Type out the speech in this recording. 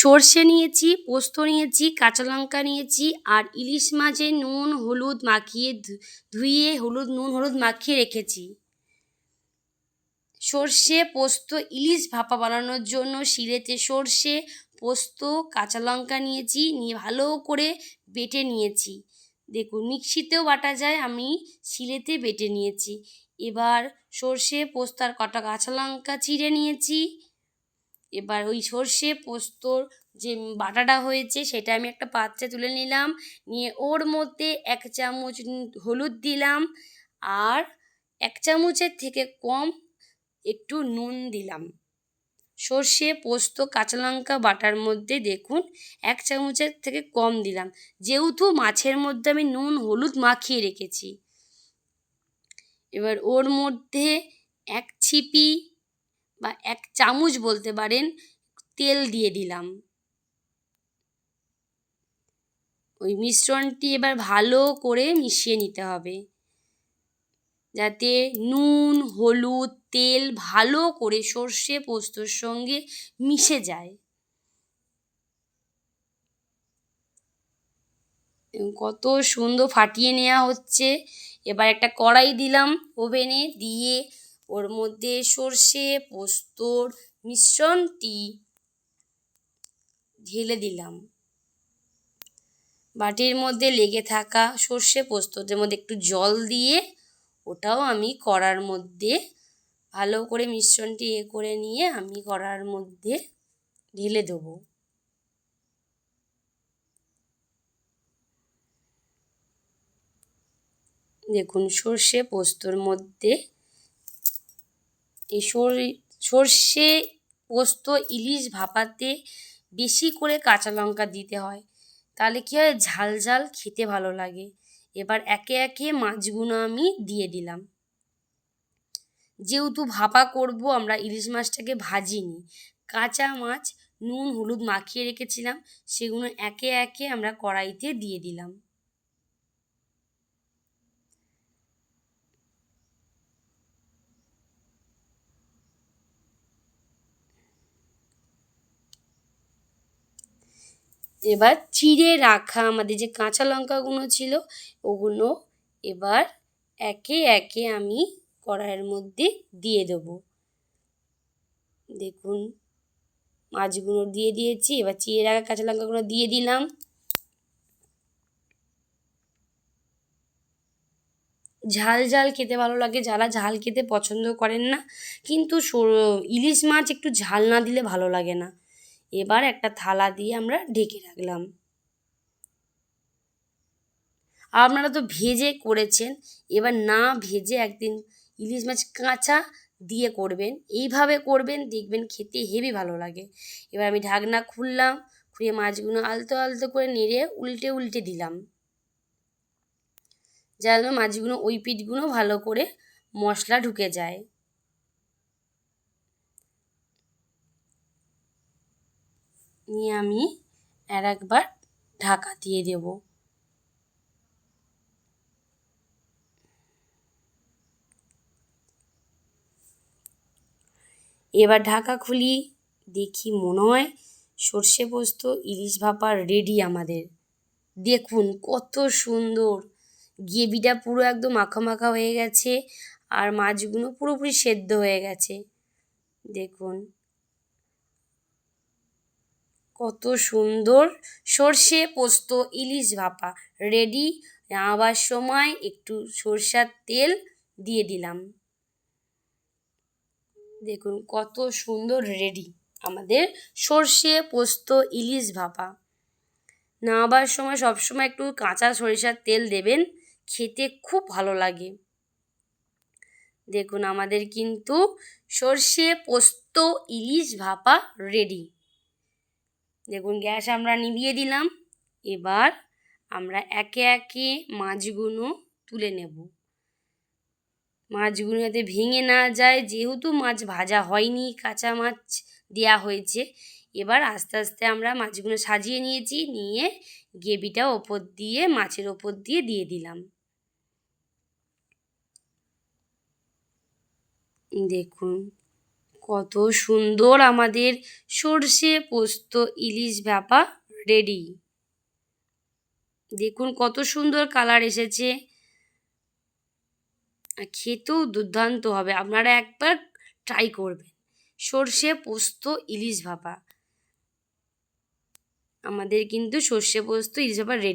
সর্ষে নিয়েছি, পোস্ত নিয়েছি, কাঁচা লঙ্কা নিয়েছি আর ইলিশ মাছে নুন হলুদ মাখিয়ে ধুয়ে নুন হলুদ মাখিয়ে রেখেছি। সর্ষে পোস্ত ইলিশ ভাপা বানানোর জন্য শিলেতে সর্ষে পোস্ত কাঁচা লঙ্কা নিয়েছি, নিয়ে ভালো করে বেটে নিয়েছি। দেখুন মিক্সিতেও বাটা যায়, আমি শিলেতে বেটে নিয়েছি। এবার সর্ষে পোস্ত আর কটা কাঁচা লঙ্কা চিড়ে নিয়েছি। এবার ওই সর্ষে পোস্তর যে বাটাটা হয়েছে সেটা আমি একটা পাত্রে তুলে নিলাম, নিয়ে ওর মধ্যে 1 চামচ হলুদ দিলাম আর 1 চামচের থেকে কম একটু নুন দিলাম। সর্ষে পোস্ত কাঁচা লঙ্কা বাটার মধ্যে দেখুন 1 চামচের থেকে কম দিলাম, যেহেতু মাছের মধ্যে আমি নুন হলুদ মাখিয়ে রেখেছি। এবার ওর মধ্যে 1 ছিপি বা 1 চামচ বলতে পারেন তেল দিয়ে দিলাম। ওই মিশ্রণটি এবার ভালো করে মিশিয়ে নিতে হবে, যাতে নুন হলুদ তেল ভালো করে সর্ষে পোস্তর সঙ্গে মিশে যায়। কত সুন্দর ফাটিয়ে নেওয়া হচ্ছে। এবার একটা কড়াই দিলাম ওভেনে, দিয়ে ওর মধ্যে সর্ষে পোস্তর মিশ্রণটি ঢেলে দিলাম। বাটির মধ্যে লেগে থাকা সর্ষে পোস্তর মধ্যে একটু জল দিয়ে ওটাও আমি কড়ার মধ্যে ভালো করে মিশ্রণটি করে নিয়ে আমি কড়ার মধ্যে ঢেলে দেবো। দেখুন সর্ষে পোস্তর মধ্যে এই সর্ষে পোস্ত ইলিশ ভাপাতে বেশি করে কাঁচা লঙ্কা দিতে হয়, তাহলে কী হয় ঝাল ঝাল খেতে ভালো লাগে। এবার একে একে মাছগুলো আমি দিয়ে দিলাম। যেহেতু ভাপা করব আমরা, ইলিশ মাছটাকে ভাজিনি, কাঁচা মাছ নুন হলুদ মাখিয়ে রেখেছিলাম, সেগুলো একে একে আমরা কড়াইতে দিয়ে দিলাম। এবার চিড়ে রাখা আমাদের যে কাঁচা লঙ্কাগুলো ছিল ওগুলো এবার একে একে আমি কড়াইয়ের মধ্যে দিয়ে দেবো। দেখুন মাছগুলো দিয়ে দিয়েছি, এবার চিড়ে রাখা কাঁচা লঙ্কাগুলো দিয়ে দিলাম। ঝাল ঝাল খেতে ভালো লাগে, যারা ঝাল খেতে পছন্দ করেন না, কিন্তু ইলিশ মাছ একটু ঝাল না দিলে ভালো লাগে না। এবার একটা থালা দিয়ে আমরা ঢেকে রাখলাম। আপনারা তো ভেজে করেছেন, এবার না ভেজে একদিন ইলিশ মাছ কাঁচা দিয়ে করবেন, এইভাবে করবেন দেখবেন খেতে হেবি ভালো লাগে। এবার আমি ঢাকনা খুললাম, খুলে মাছগুলো আলতো আলতো করে নেড়ে উল্টে উল্টে দিলাম, যেন মাছগুলো ওই পিঠগুলো ভালো করে মশলা ঢুকে যায়। নিয়ে আমি আর একবার ঢাকা দিয়ে দেব। এবার ঢাকা খুলি, দেখি মনে হয় সর্ষে পোস্ত ইলিশ ভাপা রেডি আমাদের। দেখুন কত সুন্দর, গ্রেভিটা পুরো একদম মাখা মাখা হয়ে গেছে আর মাছগুলো পুরোপুরি সেদ্ধ হয়ে গেছে। দেখুন কত সুন্দর সর্ষে পোস্ত ইলিশ ভাপা রেডি। নামাবার সময় একটু সরষের তেল দিয়ে দিলাম। দেখুন কত সুন্দর রেডি আমাদের সর্ষে পোস্ত ইলিশ ভাপা। নামাবার সময় সবসময় একটু কাঁচা সরিষার তেল দেবেন, খেতে খুব ভালো লাগে। দেখুন আমাদের কিন্তু সর্ষে পোস্ত ইলিশ ভাপা রেডি। দেখুন গ্যাস আমরা নিভিয়ে দিলাম। এবার আমরা একে একে মাছগুলো তুলে নেব। মাছগুলো যাতে ভেঙে না যায়, যেহেতু মাছ ভাজা হয়নি, কাঁচা মাছ দেওয়া হয়েছে। এবার আস্তে আস্তে আমরা মাছগুলো সাজিয়ে নিয়েছি, নিয়ে গ্রেভিটা ওপর দিয়ে মাছের ওপর দিয়ে দিলাম। দেখুন কত সুন্দর আমাদের সর্ষে পোস্ত ইলিশ ভাপা রেডি। দেখুন কত সুন্দর কালার এসেছে, আর খেতেও দুর্দান্ত হবে। আপনারা একবার ট্রাই করবেন। সর্ষে পোস্ত ইলিশ ভাপা, আমাদের কিন্তু সর্ষে পোস্ত ইলিশ ভাপা রেডি।